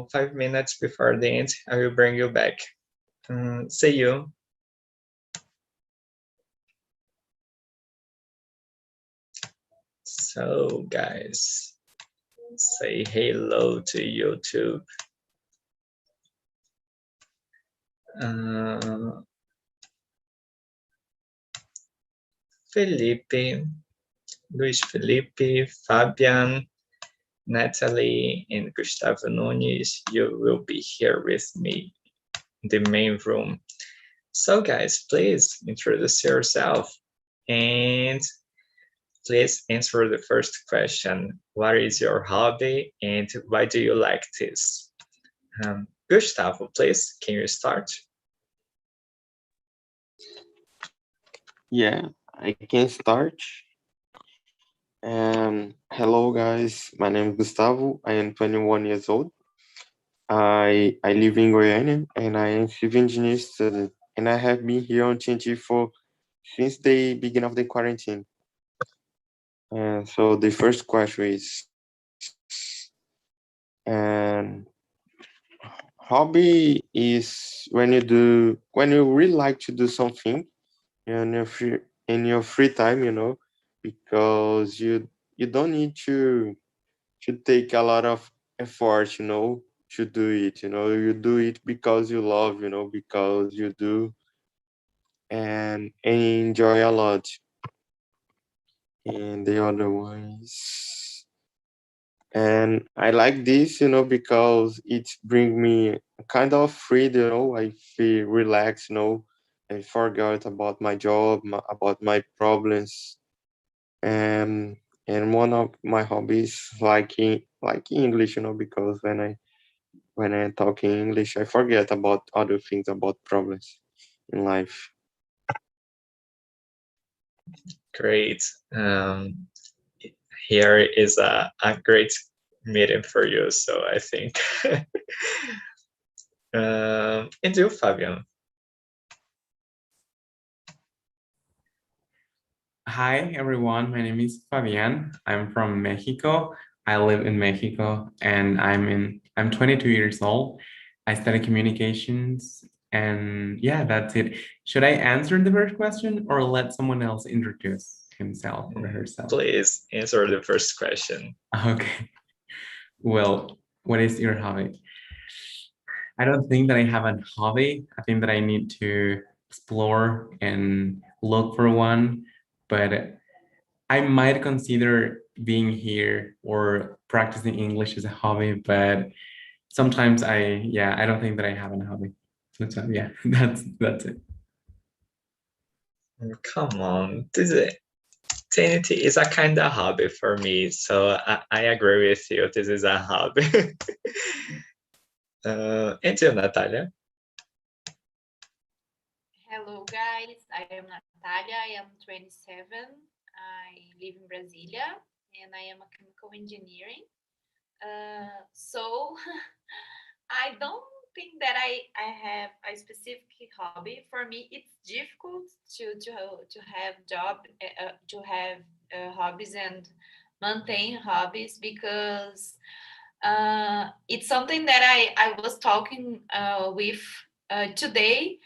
5 minutes before the end, I will bring you back. See you. So guys, say hello to YouTube. Felipe, Luis Felipe, Fabian, Natalie, and Gustavo Nunes, you will be here with me in the main room. So guys, please introduce yourself and please answer the first question. What is your hobby and why do you like this? Gustavo, please, can you start? Yeah, I can start. Hello guys, my name is Gustavo. I am 21 years old. I live in Goiânia and I am civil engineer student, and I have been here on TNT since the beginning of the quarantine. And so the first question is, and hobby is when you really like to do something in your free time, because you don't need to take a lot of effort, to do it. You do it because you love, because you do and enjoy a lot. And the other one is, and I like this, because it bring me kind of freedom. I feel relaxed, I forgot about my job, about my problems. And one of my hobbies like English, because when I talk in English, I forget about other things, about problems in life. Great. Here is a great meeting for you, so I think. And you, Fabian? Hi everyone, my name is Fabian. I'm from Mexico. I live in Mexico and I'm 22 years old. I study communications and yeah, that's it. Should I answer the first question or let someone else introduce himself or herself? Please answer the first question. Okay. Well, what is your hobby? I don't think that I have a hobby. I think that I need to explore and look for one, but I might consider being here or practicing English as a hobby, but sometimes I don't think that I have a hobby. So yeah, that's it. Come on, TNT is a kind of hobby for me, so I agree with you. This is a hobby. And you, Natalia? Hello guys, I am Natalia, I am 27, I live in Brasilia and I am a chemical engineering. So I don't think that I have a specific hobby. For me, it's difficult to have hobbies and maintain hobbies because it's something that I was talking with today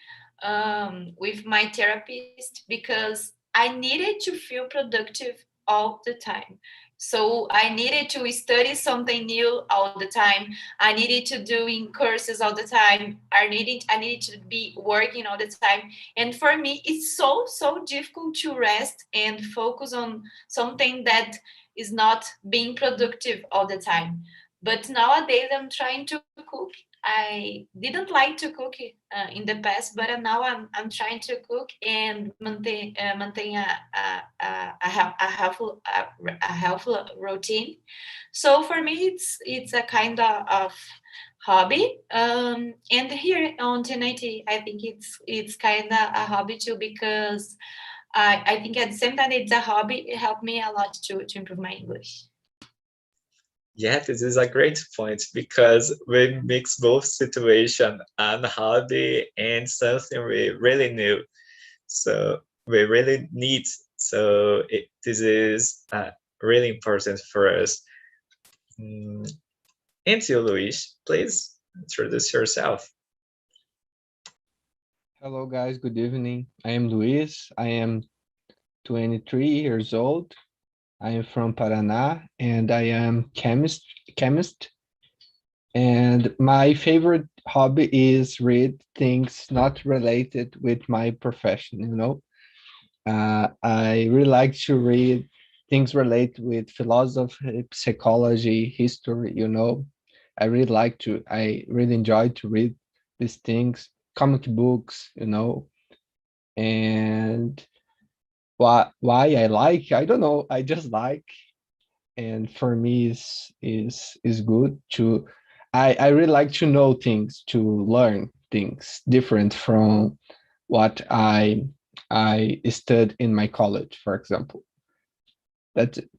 with my therapist because I needed to feel productive all the time. So I needed to study something new all the time. I needed to doing courses all the time. I needed to be working all the time. And for me, it's so difficult to rest and focus on something that is not being productive all the time. But nowadays I'm trying to cook. I didn't like to cook in the past, but now I'm trying to cook and maintain a healthy routine. So for me, it's a kind of hobby. And here on TNT, I think it's kind of a hobby too because I think at the same time it's a hobby. It helped me a lot to improve my English. Yeah, this is a great point because we mix both situation and hobby and something we really new. So we really need. So this is really important for us. And And you, Luis, please introduce yourself. Hello, guys. Good evening. I am Luis. I am 23 years old. I am from Paraná, and I am chemist. And my favorite hobby is read things not related with my profession. I really like to read things related with philosophy, psychology, history. I really enjoy to read these things, comic books. And why I don't know, I just like. And for me is good to I really like to know things, to learn things different from what I studied in my college, for example. That's it.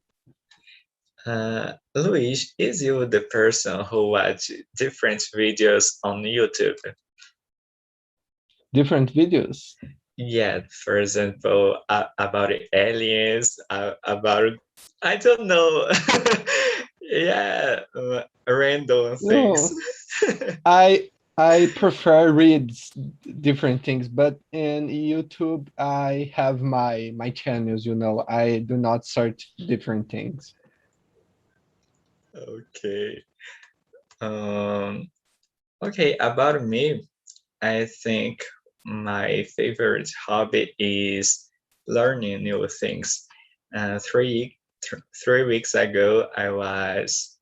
Luis, is you the person who watch different videos on YouTube? Different videos. Yeah, for example, about aliens, about, I don't know, yeah, random things. No, I prefer read different things, but in YouTube I have my channels. I do not search different things. Okay. Okay, about me, I think my favorite hobby is learning new things. 3 weeks ago, I was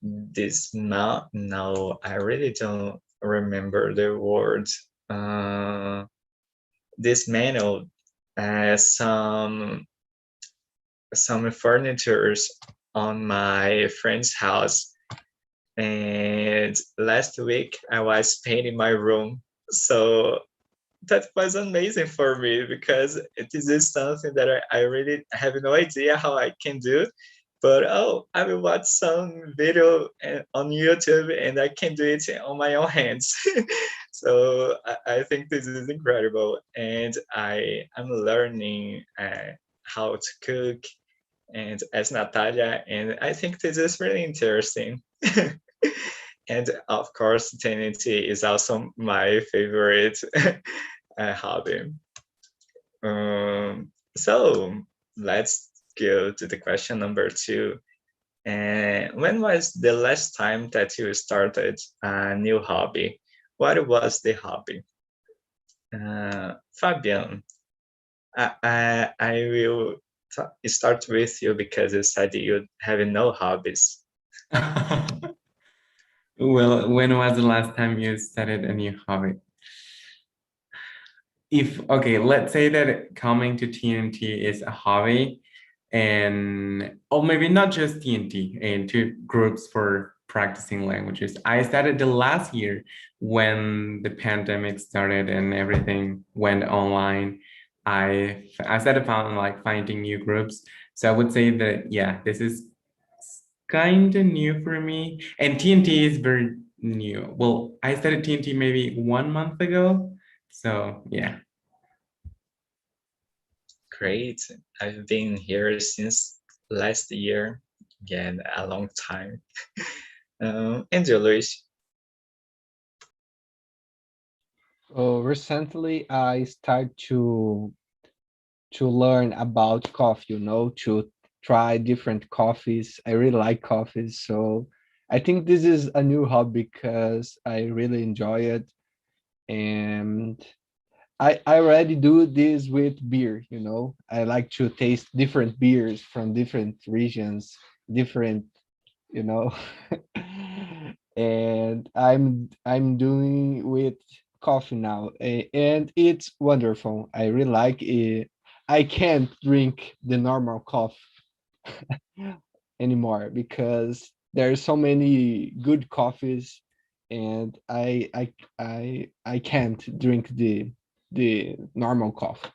this month. No, I really don't remember the word. This manual, some furnitures on my friend's house. And last week I was painting my room. So that was amazing for me because it is something that I really have no idea how I can do. But I will watch some video on YouTube and I can do it on my own hands. So I think this is incredible. And I'm learning how to cook and as Natalia, and I think this is really interesting. And of course, TNT is also my favorite hobby. So let's go to the question number 2. When was the last time that you started a new hobby? What was the hobby? Fabian, I will start with you because you said you have no hobbies. Well, when was the last time you started a new hobby? Okay, let's say that coming to TNT is a hobby, or maybe not just TNT, and to groups for practicing languages. I started the last year when the pandemic started and everything went online. I started finding new groups. So I would say that, yeah, this is kind of new for me. And TNT is very new. Well, I started TNT maybe 1 month ago. So yeah. Great. I've been here since last year. Again, a long time. And you, Luis? Recently I started to learn about coffee, to try different coffees. I really like coffees, so I think this is a new hobby because I really enjoy it. And I already do this with beer. I like to taste different beers from different regions, different, you know. And I'm doing with coffee now, and it's wonderful. I really like it. I can't drink the normal coffee anymore because there are so many good coffees, and I can't drink the normal coffee.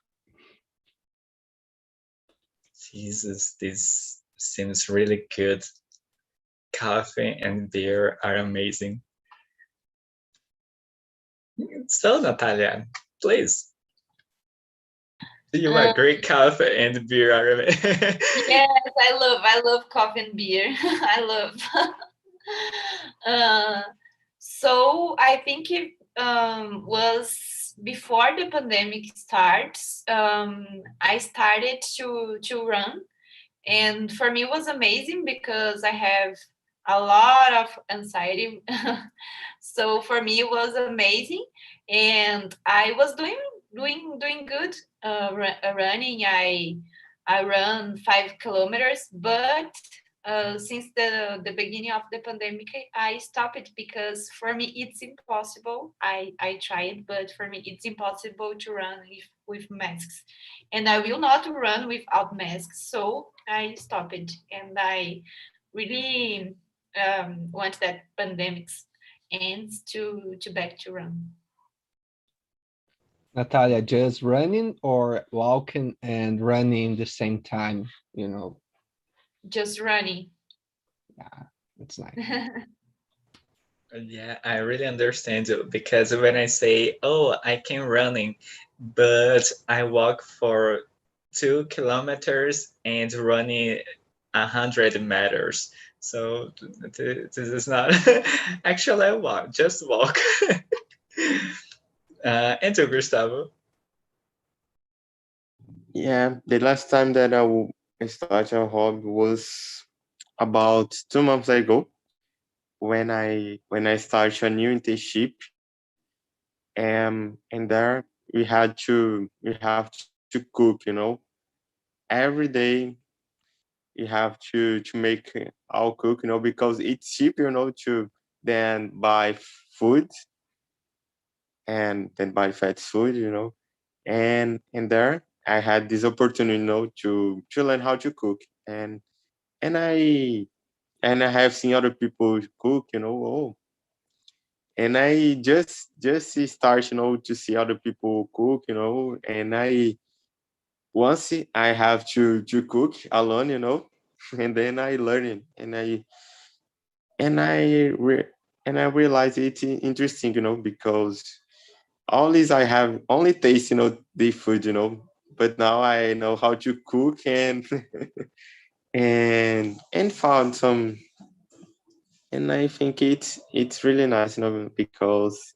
Jesus, this seems really good. Coffee and beer are amazing. So, Natalia, please. Do you agree, coffee and beer are? Yes, I love coffee and beer. I love. uh, so I think it was before the pandemic starts. I started to run, and for me it was amazing because I have a lot of anxiety. So for me it was amazing, and I was doing good running. I run 5 kilometers, but since the beginning of the pandemic, I stopped it because for me it's impossible. I tried, but for me it's impossible to run with masks, and I will not run without masks. So I stopped it, and I really want that pandemics ends to back to run. Natalia, just running or walking and running the same time, Just running. Yeah, it's nice. Yeah, I really understand you because when I say, "Oh, I can running," but I walk for 2 kilometers and running 100 meters. So this is not actually I walk, just walk. And you, Gustavo? Yeah, the last time that I started a hobby was about 2 months ago when I started a new internship, and there we have to cook, every day you have to make our cook, because it's cheaper, to than buy food and then buy fast food, and there I had this opportunity, to learn how to cook, and I and I have seen other people cook, and I just start, to see other people cook, and I once I have to cook alone, and then I learn it, and I re- and I realize it's interesting, because always I have only taste, the food, but now I know how to cook and and found some, and I think it's really nice, because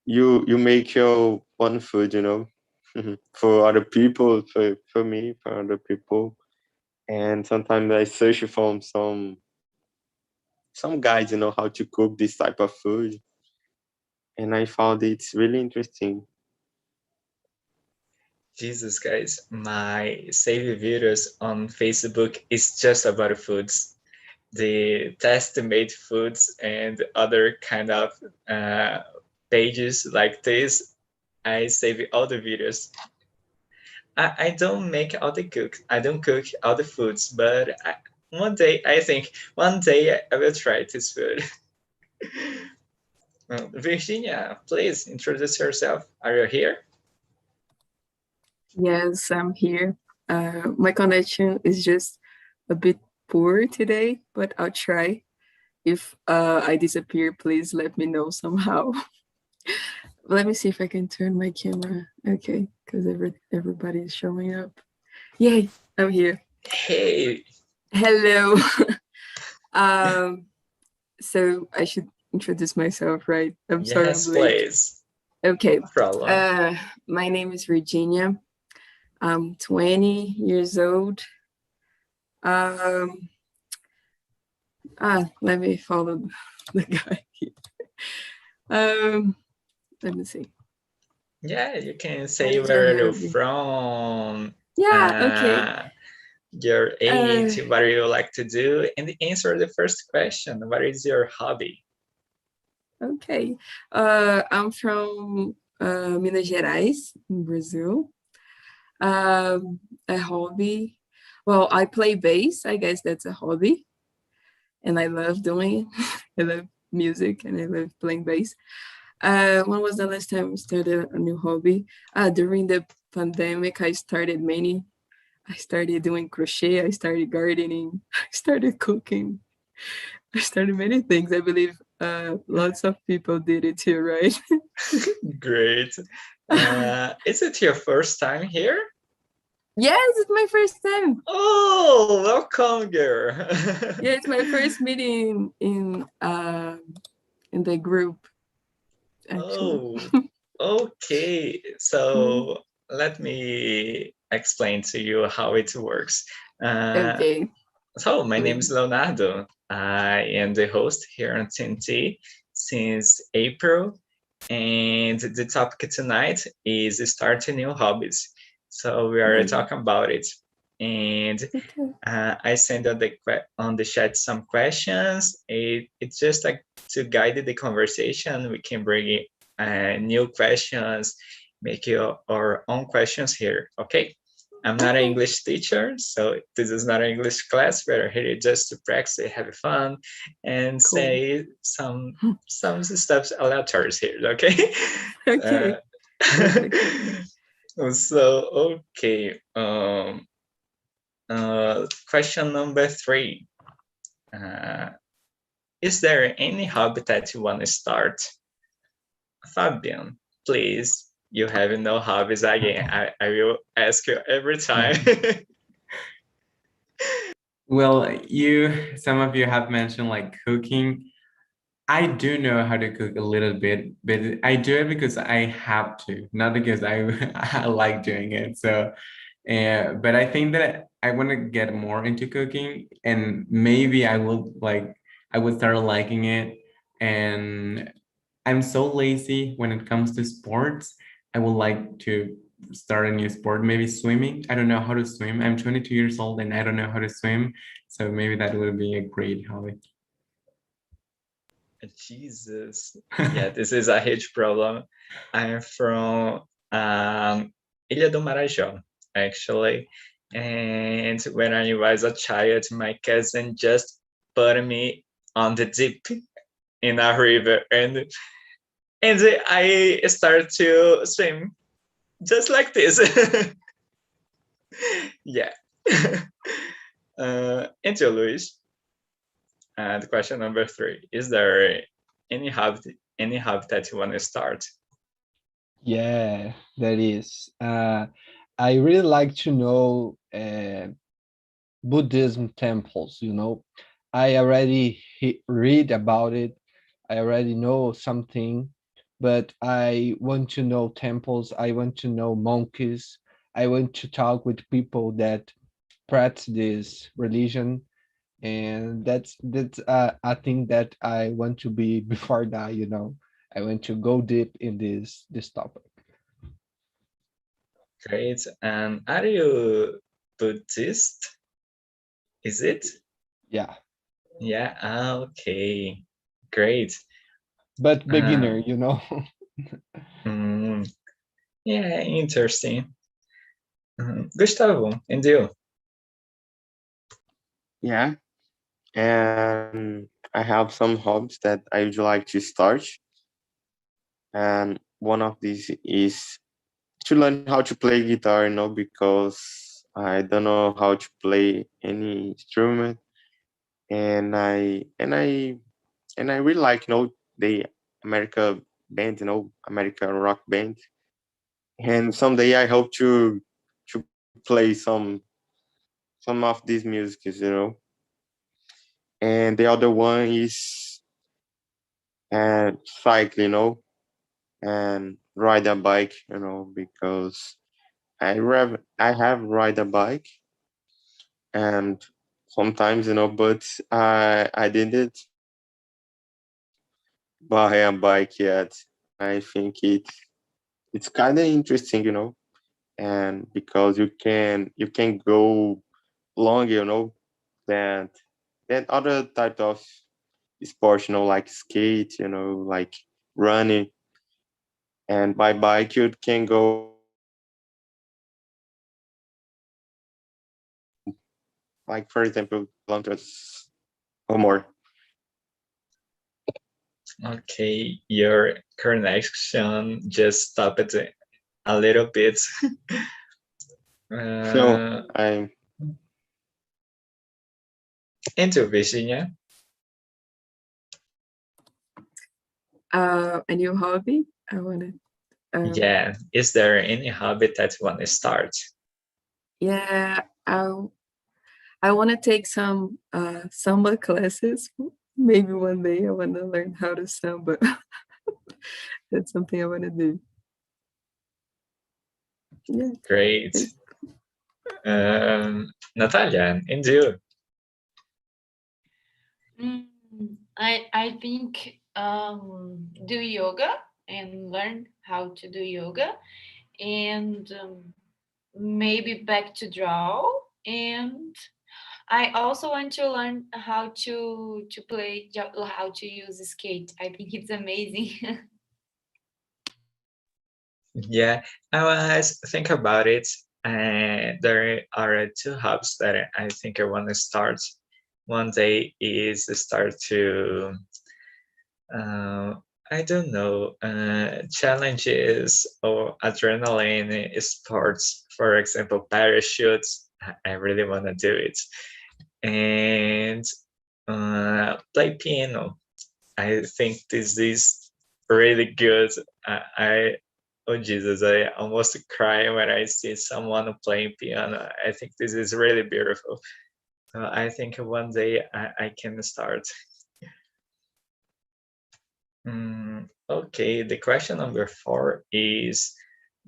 you make your own food, for other people, for me, for other people, and sometimes I search for some guides, how to cook this type of food, and I found it's really interesting. Jesus, guys, my save videos on Facebook is just about foods. The test-made foods and other kind of pages like this. I save all the videos. I don't make all the cook. I don't cook all the foods, but one day I think one day I will try this food. Virginia, please introduce yourself. Are you here? Yes, I'm here. My connection is just a bit poor today, but I'll try. If I disappear, please let me know somehow. Let me see if I can turn my camera. Okay, because everybody is showing up. Yay, I'm here. Hey. Hello. So I should introduce myself, right? I'm sorry I'm late. Please. Okay. No problem. My name is Virginia. I'm 20 years old. Let me follow the guy here. Let me see. Yeah, you can say where you're from. Yeah, okay. Your age, what do you like to do, and answer the first question. What is your hobby? Okay. I'm from Minas Gerais, in Brazil. A hobby. Well, I play bass. I guess that's a hobby. And I love doing it. I love music and I love playing bass. When was the last time I started a new hobby? During the pandemic, I started doing crochet, I started gardening, I started cooking, I started many things. I believe lots of people did it too, right? Great. Is it your first time here? Yes, it's my first time. Oh, welcome, girl. Yeah, it's my first meeting in the group, actually. Oh, okay. So let me explain to you how it works. Okay. So my name is Please. Leonardo. I am the host here on TNT since April, and the topic tonight is starting new hobbies. So we are talking about it, and Okay. I send on the chat some questions. It's just like to guide the conversation. We can bring new questions, make our own questions here. Okay. I'm not an English teacher, so this is not an English class. We're here just to practice, have fun, and Cool. say some stuff aleatory here. Okay. Okay. So okay. Question number 3. Is there any hobby that you want to start? Fabian, please. You have no hobbies again. I will ask you every time. Well, some of you have mentioned like cooking. I do know how to cook a little bit, but I do it because I have to, not because I like doing it. So, but I think that I want to get more into cooking, and maybe I would start liking it. And I'm so lazy when it comes to sports. I would like to start a new sport, maybe swimming. I don't know how to swim. I'm 22 years old and I don't know how to swim. So maybe that would be a great hobby. Jesus. Yeah, this is a huge problem. I'm from Ilha do Marajó, actually. And when I was a child, my cousin just put me on the deep in a river, and I started to swim just like this. Yeah. And you, Luis. And question number 3: is there any hobby that you want to start? Yeah, that is. I really like to know Buddhism temples, you know. I already read about it. I already know something, but I want to know temples. I want to know monks. I want to talk with people that practice this religion, and that's a thing that I want to be before that. You know, I want to go deep in this topic. Great. And are you Buddhist? Is it? Yeah, Yeah. Okay. Great. but beginner, you know. Mm, yeah. Interesting. Gustavo, and you? Yeah, and I have some hobbies that I would like to start. And one of these is to learn how to play guitar, you know, because I don't know how to play any instrument. And I really like, you know, the America band, you know, American rock band. And someday I hope to play some of these musics, you know. And the other one is cycle, you know, and ride a bike, you know, because I have ride a bike, and sometimes, you know, but I didn't buy a bike yet. I think it's kind of interesting, you know, and because you can go long, you know, than other type of sports, you know, like skate, you know, like running. And by bike you can go like, for example, kilometers or more. Okay, your connection just stopped a little bit. So I And you, Virginia? A new hobby. I want to. Yeah. Is there any hobby that you want to start? Yeah, I want to take some samba classes. Maybe one day I want to learn how to samba. That's something I want to do. Yeah. Great. Natalia, and you? I think do yoga and learn how to do yoga, and maybe back to draw. And I also want to learn how to play, how to use skate. I think it's amazing. Yeah, I was think about it, and there are two hobbies that I think I want to start. One day is to start to, I don't know, challenges or adrenaline sports. For example, parachutes. I really want to do it, and play piano. I think this is really good. Oh Jesus, I almost cry when I see someone playing piano. I think this is really beautiful. I think one day I can start. Okay, the question number 4 is,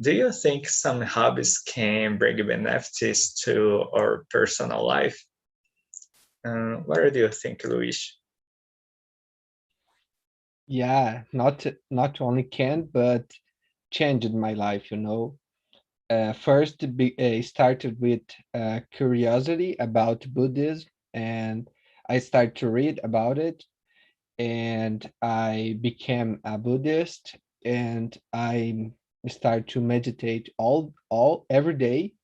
do you think some hobbies can bring benefits to our personal life? What do you think, Luis? Yeah, not only can, but changed my life, you know. First, started with curiosity about Buddhism, and I started to read about it, and I became a Buddhist, and I start to meditate all every day,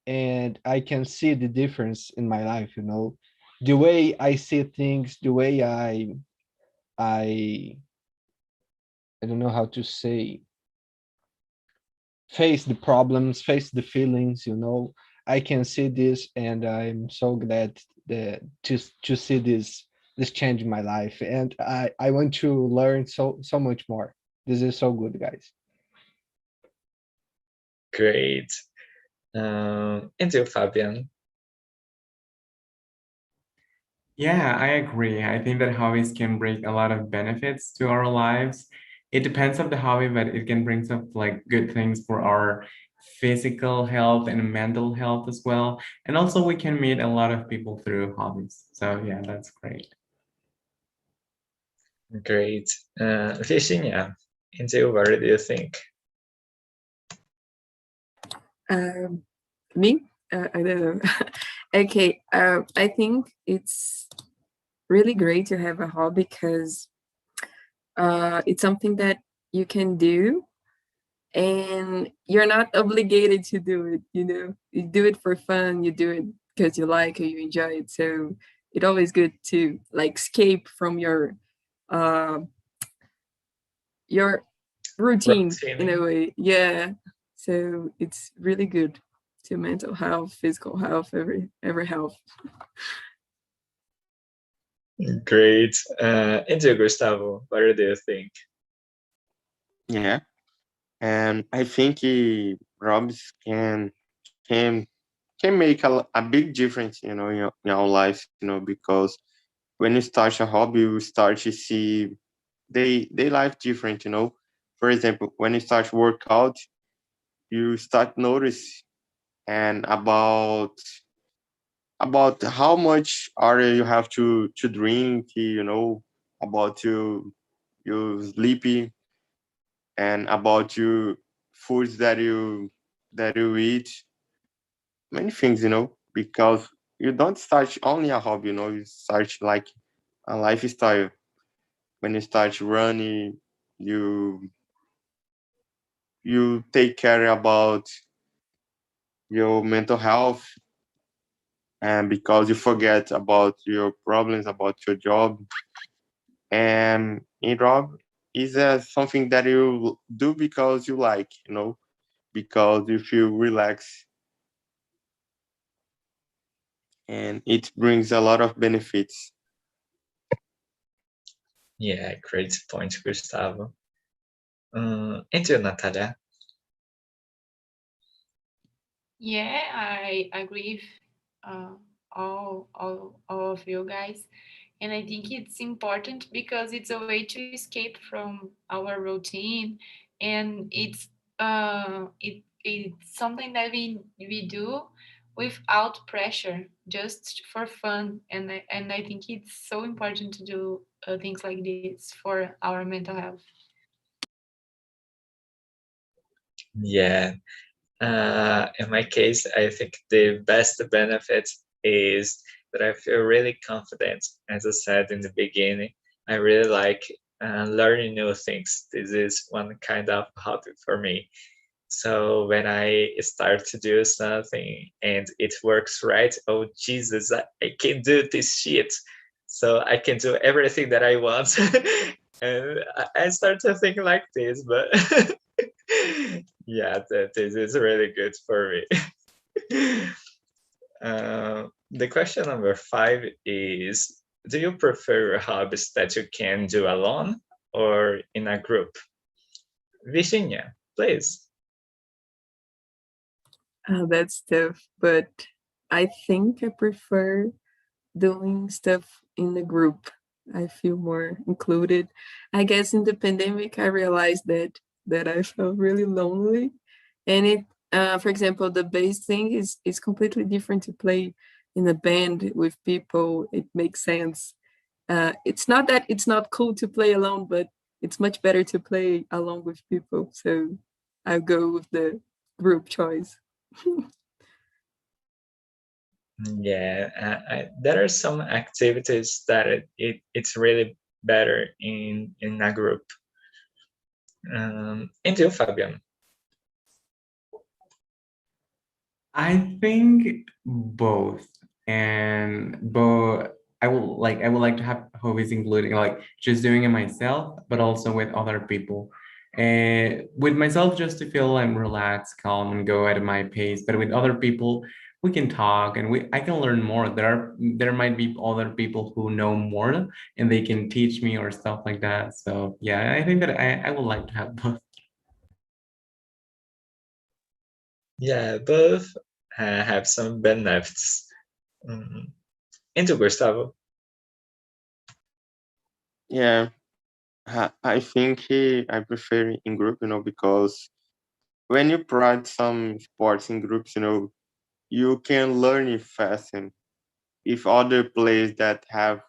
and I can see the difference in my life, you know, the way I see things, the way I I don't know how to say, face the problems, face the feelings, you know. I can see this, and I'm so glad that to see this change in my life, and I want to learn so much more. This is so good, guys. Great. And you, Fabian? Yeah, I agree. I think that hobbies can bring a lot of benefits to our lives. It depends on the hobby, but it can bring some like good things for our physical health and mental health as well. And also we can meet a lot of people through hobbies. So yeah, that's great. Great. Virginia, and you, what do you think? Me? I don't know. Okay. I think it's really great to have a hobby because it's something that you can do and you're not obligated to do it. You know, you do it for fun. You do it because you like or you enjoy it. So it's always good to like escape from uh, your routine in a way. Yeah. So it's really good to mental health, physical health, every health. Great. And you, Gustavo, what do you think? Yeah, and I think Robs can make a big difference, you know, in our life, you know, because when you start a hobby, you start to see they life different, you know. For example, when you start workout, you start notice and about how much water you have to drink, you know, about you sleepy, and about you foods that you eat, many things, you know, because you don't start only a hobby, you know, you start like a lifestyle. When you start running, you you take care about your mental health, and because you forget about your problems about your job. And in job is something that you do because you like, you know, because you feel relaxed, and it brings a lot of benefits. Yeah, great point, Gustavo. And you, Natalia? Yeah, I agree with all of you guys. And I think it's important because it's a way to escape from our routine, and it's something that we do without pressure, just for fun. And I think it's so important to do things like this for our mental health. Yeah. In my case, I think the best benefit is that I feel really confident. As I said in the beginning, I really like learning new things. This is one kind of hobby for me. So when I start to do something and it works right, oh Jesus, I can do this shit. So I can do everything that I want. And I start to think like this, but yeah, this is really good for me. The question number 5 is, do you prefer hobbies that you can do alone or in a group? Virginia, please. That's tough, but I think I prefer doing stuff in the group. I feel more included. I guess in the pandemic, I realized that I felt really lonely, and for example, the bass thing is completely different to play in a band with people. It makes sense. It's not that it's not cool to play alone, but it's much better to play along with people. So I go with the group choice. Yeah, there are some activities that it's really better in a group. And you, Fabian? I think both, and both. I would like to have hobbies including like just doing it myself, but also with other people. With myself, just to feel I'm relaxed, calm, and go at my pace. But with other people, we can talk and I can learn more. There might be other people who know more and they can teach me or stuff like that. So yeah, I think that I would like to have both. Yeah, both have some benefits. And you, Gustavo? Yeah, I think I prefer in group, because when you practice some sports in groups, you can learn it fast, and if other players that have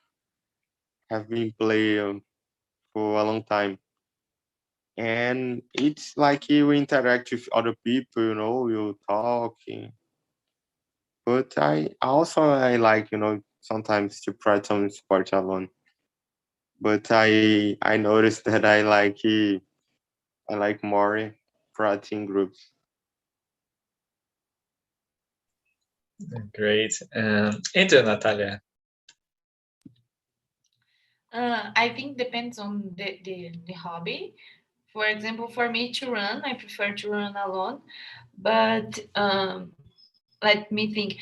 been playing for a long time, and it's like you interact with other people, you talking. But I like, sometimes to practice some sport alone. But I noticed that I like more practicing groups. Great. And you, Natalia? I think depends on the hobby. For example, for me to run, I prefer to run alone. But let me think.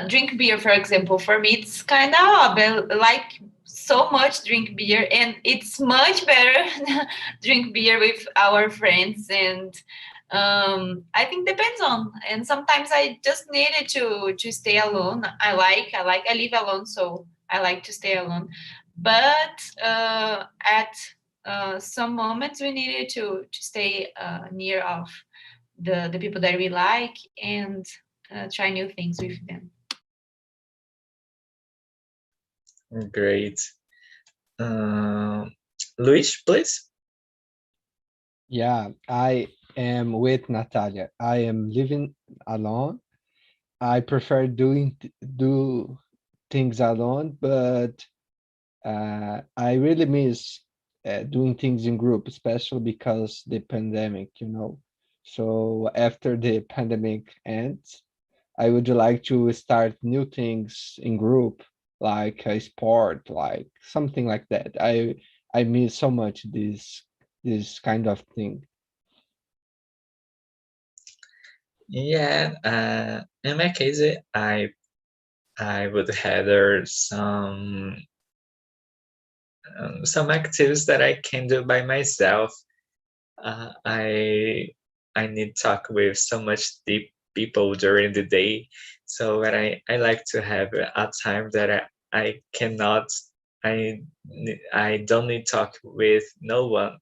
Drink beer, for example. For me, it's kind of like so much drink beer, and it's much better drink beer with our friends. And I think depends on. And sometimes I just needed to stay alone. I live alone, so I like to stay alone. But at some moments, we needed to stay near of the people that we like and try new things with them. Great. Luis, please. Yeah, I am with Natalia. I am living alone. I prefer do things alone, but I really miss doing things in group, especially because the pandemic. So after the pandemic ends, I would like to start new things in group, like a sport, like something like that. I miss so much this kind of thing. Yeah, in my case, I would rather some some activities that I can do by myself. I need to talk with so much deep people during the day, so when I like to have a time that I cannot, I don't need to talk with no one.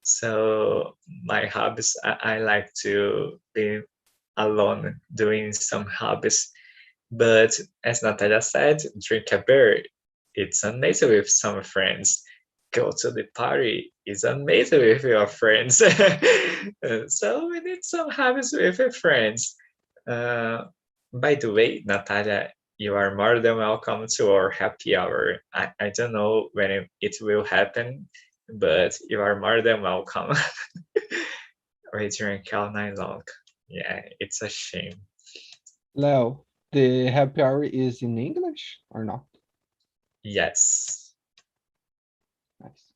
So my hobbies, I like to be alone doing some hobbies. But as Natalia said, drink a beer, it's amazing with some friends. Go to the party, it's amazing with your friends. So we need some hobbies with your friends. Uh, by the way, Natalia, you are more than welcome to our happy hour. I don't know when it will happen, but you are more than welcome. We drink all night long. Yeah, it's a shame. Leo, the happy hour is in English or not? Yes. Nice.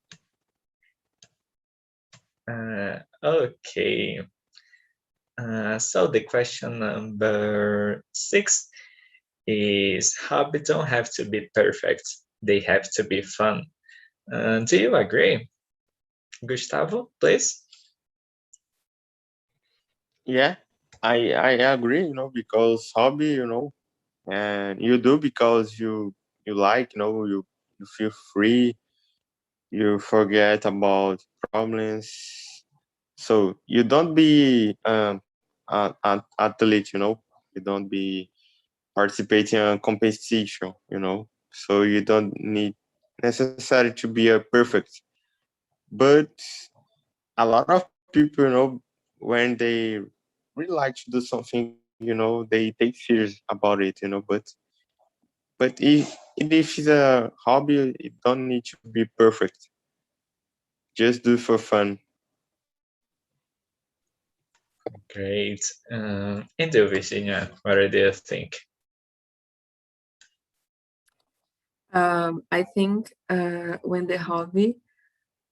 Okay. So the question number 6 is hobby don't have to be perfect. They have to be fun. Do you agree? Gustavo, please. Yeah, I agree, because hobby, and you do because you like, you feel free, you forget about problems. So you don't be an athlete, you don't be participating in competition, so you don't need necessary to be a perfect. But a lot of people, when they really like to do something, they take serious about it, but if it's a hobby, it don't need to be perfect. Just do it for fun. Great. And you, Virginia, what do you think? I think when the hobby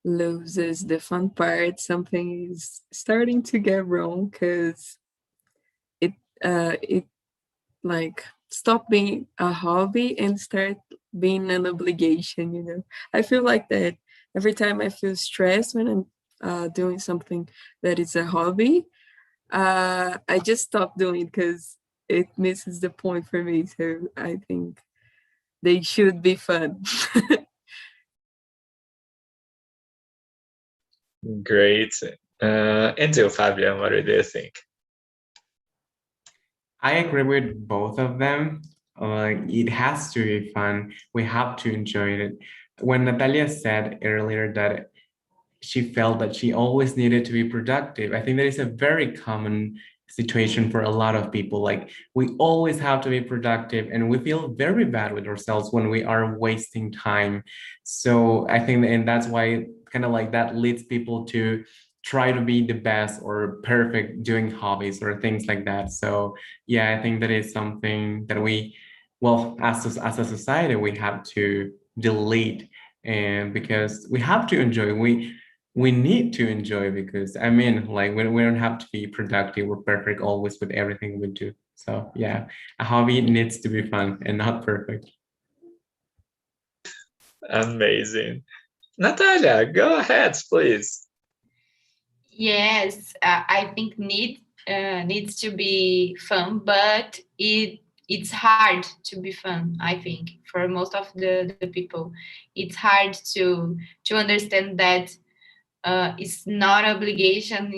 loses the fun part, something is starting to get wrong because it like stop being a hobby and start being an obligation. I feel like that every time I feel stressed when I'm doing something that is a hobby. I just stop doing because it misses the point for me. So I think they should be fun. Great. And you, Fabian, what do you think? I agree with both of them. It has to be fun. We have to enjoy it. When Natalia said earlier that she felt that she always needed to be productive, I think that is a very common situation for a lot of people. Like we always have to be productive and we feel very bad with ourselves when we are wasting time. So I think, and that's why kind of like that leads people to try to be the best or perfect doing hobbies or things like that. So yeah, I think that is something that we, well, as a society, we have to delete, and because we have to enjoy, we need to enjoy, because I mean, like we don't have to be productive or perfect always with everything we do. So yeah, a hobby needs to be fun and not perfect. Amazing. Natalia, go ahead, please. Yes, I think needs to be fun, but it's hard to be fun. I think for most of the people, it's hard to understand that it's not obligation.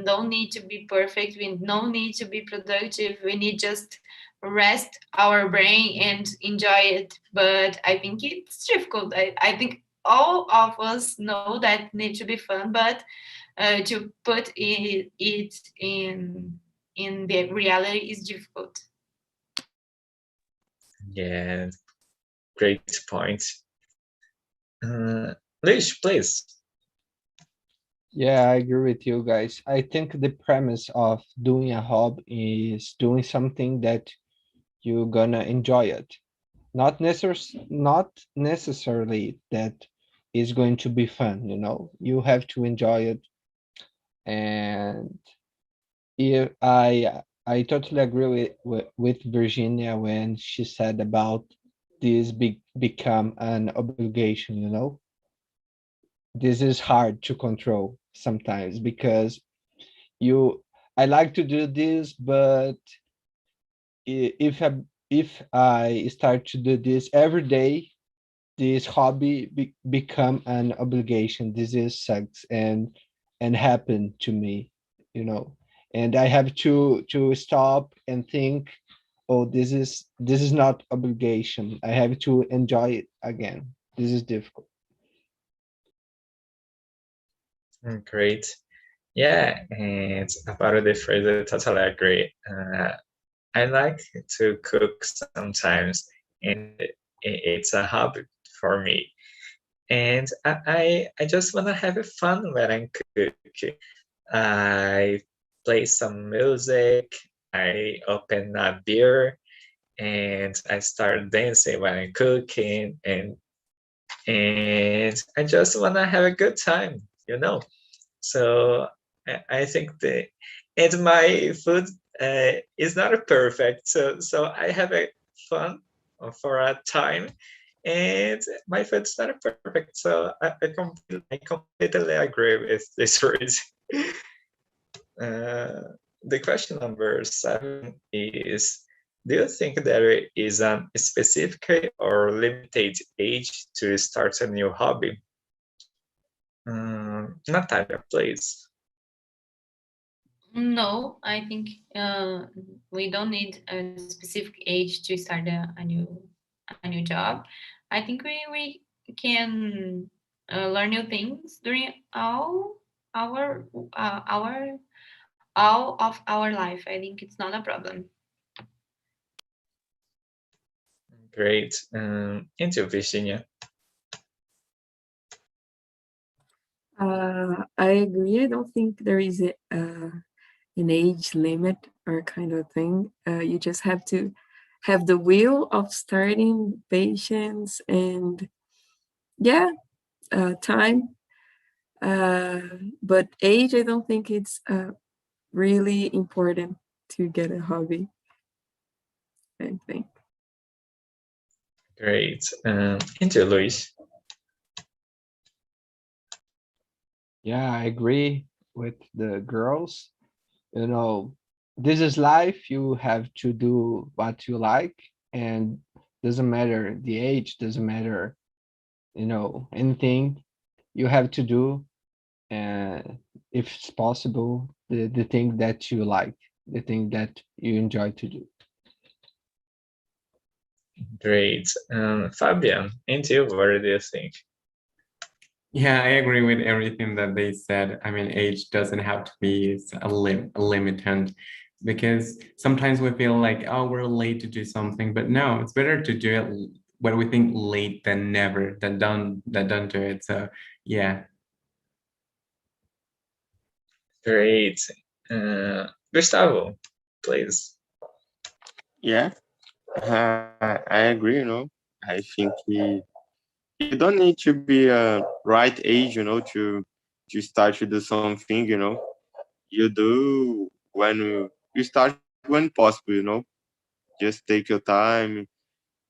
Don't need to be perfect. We don't need to be productive. We need just rest our brain and enjoy it. But I think it's difficult. I think all of us know that need to be fun, but to put it in the reality is difficult. Yeah, great point. Lish, please. Yeah, I agree with you guys. I think the premise of doing a hobby is doing something that you're gonna enjoy it. Not necessarily that is going to be fun, You have to enjoy it. And if I totally agree with Virginia when she said about this become an obligation, this is hard to control sometimes because I like to do this, but if I start to do this every day, this hobby become an obligation. This is sucks and happen to me, you know. And I have to stop and think, oh, this is not obligation. I have to enjoy it again. This is difficult. Great. Yeah, and about the phrase, I totally agree. I like to cook sometimes, and it's a hobby for me. And I just want to have fun when I'm cooking. I play some music, I open a beer, and I start dancing when I'm cooking, and I just want to have a good time, you know. So I think and my food is not perfect, so I have a fun for a time, and my food's not perfect. So I completely agree with this word. The question number 7 is: do you think there is a specific or limited age to start a new hobby? Natalia, please. No, I think we don't need a specific age to start a new job. I think we can learn new things during our all of our life. I think it's not a problem. Great. Into Virginia. I agree. I don't think there is an age limit or kind of thing. You just have to have the will of starting, patience, and yeah, time. But age, I don't think it's really important to get a hobby, I think. Great. Into Luis. Yeah, I agree with the girls. You know, this is life. You have to do what you like, and doesn't matter the age, doesn't matter, you know, anything you have to do, and if it's possible, the thing that you like, the thing that you enjoy to do. Great. Fabian, into what do you think? Yeah, I agree with everything that they said. I mean, age doesn't have to be a limitant, because sometimes we feel like, oh, we're late to do something, but no, it's better to do it when we think late than never, than don't do it. So yeah. Great. Gustavo, please. Yeah, I agree. You know, I think you don't need to be a right age, you know, to start to do something. You know, you do when you start when possible. You know, just take your time,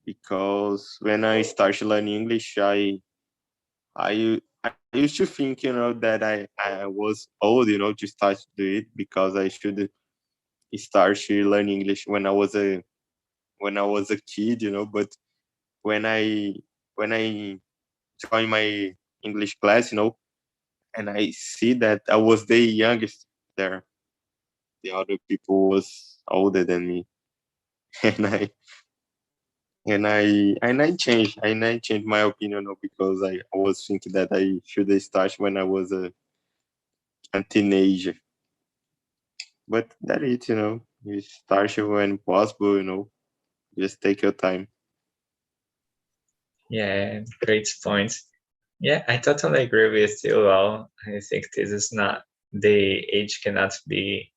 because when I started learning English, I used to think, you know, that I was old, you know, to start to do it, because I should start to learn English when I was a kid, you know. But when I joined my English class, you know, and I see that I was the youngest there, the other people was older than me, and I changed my opinion, you know, because I was thinking that I should start when I was a teenager. But that it, you know, you start when possible, you know, just take your time. Yeah, great point. Yeah, I totally agree with you all. I think this is not, the age cannot be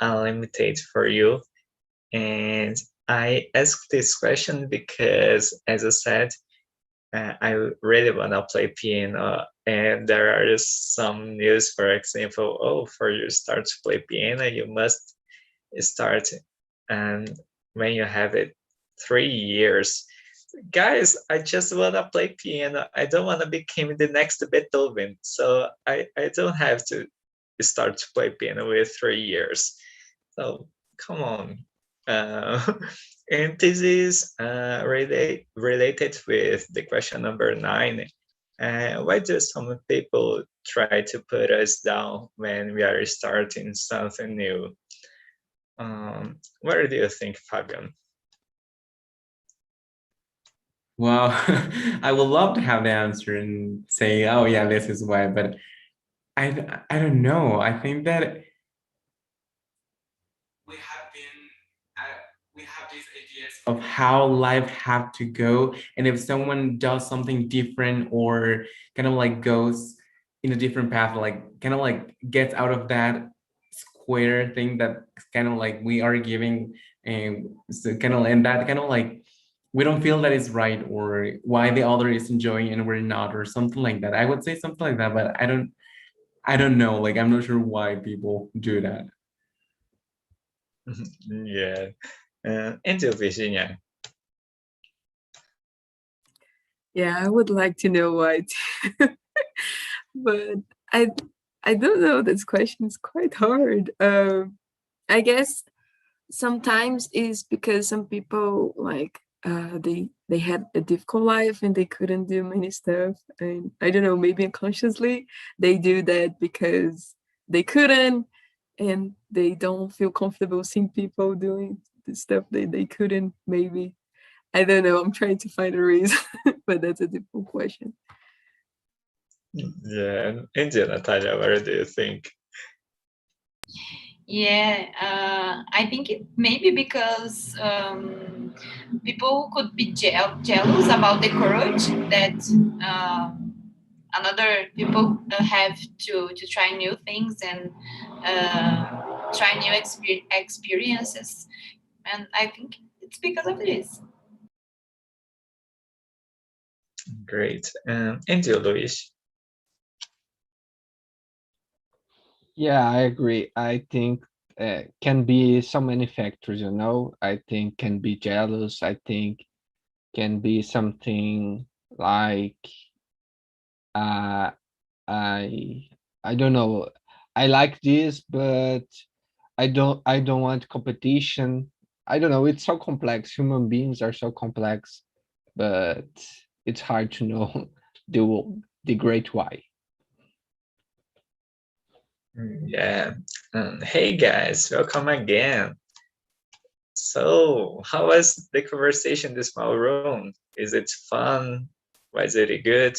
unlimited for you. And I asked this question because, as I said, I really want to play piano, and there are some news, for example, oh, for you start to play piano, you must start and when you have it 3 years. guys, I just want to play piano. I don't want to become the next Beethoven. So I don't have to start to play piano with 3 years. So come on. And this is related with the question number 9. Why do some people try to put us down when we are starting something new? What do you think, Fabian? Well, I would love to have the answer and say, oh yeah, this is why, but I don't know. I think that we have these ideas of how life have to go, and if someone does something different or kind of like goes in a different path, like kind of like gets out of that square thing that kind of like we are giving, and so kind of, and that kind of like we don't feel that is right, or why the other is enjoying and we're not, or something like that. I would say something like that, but I don't know. Like, I'm not sure why people do that. Yeah. And you, Virginia? Yeah, I would like to know why too. But I don't know. This question is quite hard. I guess sometimes it's because some people like they had a difficult life and they couldn't do many stuff, and I don't know, maybe unconsciously they do that because they couldn't, and they don't feel comfortable seeing people doing the stuff they couldn't. Maybe, I don't know, I'm trying to find a reason. But that's a difficult question. Yeah. And you, Natalia, what do you think? Yeah, I think it maybe because people could be jealous about the courage that another people have to try new things and try new experiences, and I think it's because of this. Great. And you, Luis? Yeah, I agree. I think can be so many factors, you know. I think can be jealous. I think can be something like uh I I don't know. I like this, but I don't want competition. I don't know. It's so complex. Human beings are so complex, but it's hard to know the great why. Yeah. Hey guys, welcome again. So, how was the conversation in the small room? Is it fun? Was it good?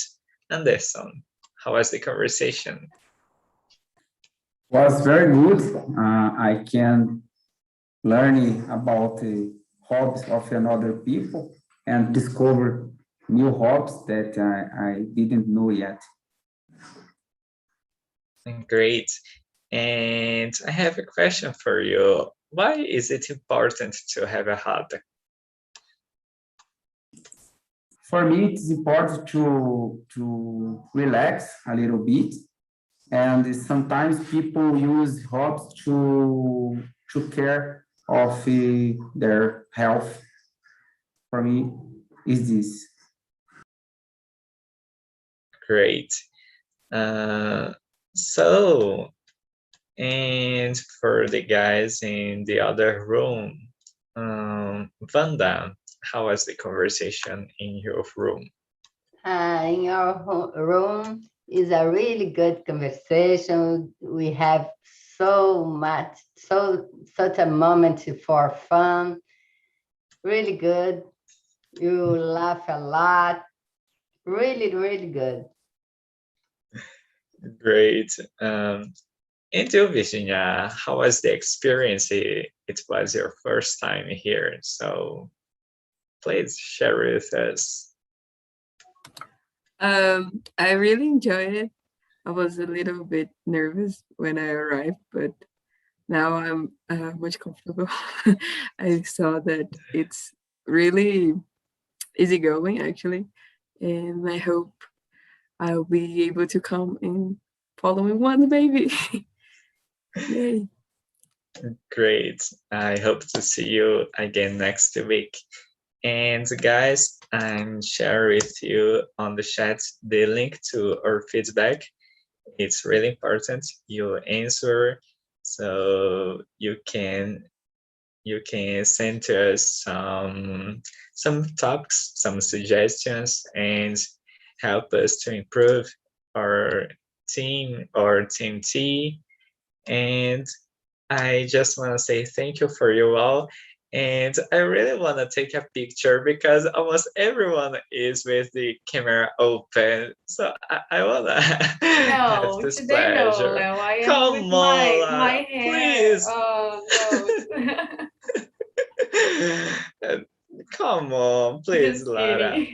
Anderson, how was the conversation? Was very good. I can learn about the hobbies of another people and discover new hobbies that I didn't know yet. Great. And I have a question for you. Why is it important to have a hobby? For me, it's important to relax a little bit, and sometimes people use hobbies to care of their health. For me, is this. Great. So, and for the guys in the other room, Vanda, how was the conversation in your room? In our room is a really good conversation. We have such a moment for fun. Really good. You laugh a lot. Really, really good. Great. And you, Virginia, how was the experience? It was your first time here, so please share with us. I really enjoyed it. I was a little bit nervous when I arrived, but now I'm much comfortable. I saw that it's really easygoing, actually, and I hope I'll be able to come in following one, maybe. Yay. Great. I hope to see you again next week. And guys, I'm sharing with you on the chat the link to our feedback. It's really important you answer, so you can send to us some topics, some suggestions, and help us to improve our team or team T. And I just want to say thank you for you all. And I really want to take a picture because almost everyone is with the camera open. So I want to have No, this today no, pleasure. Leo. I am Come with on, my Lara, hair. please. Oh no. Come on, please, Just Lara. kidding.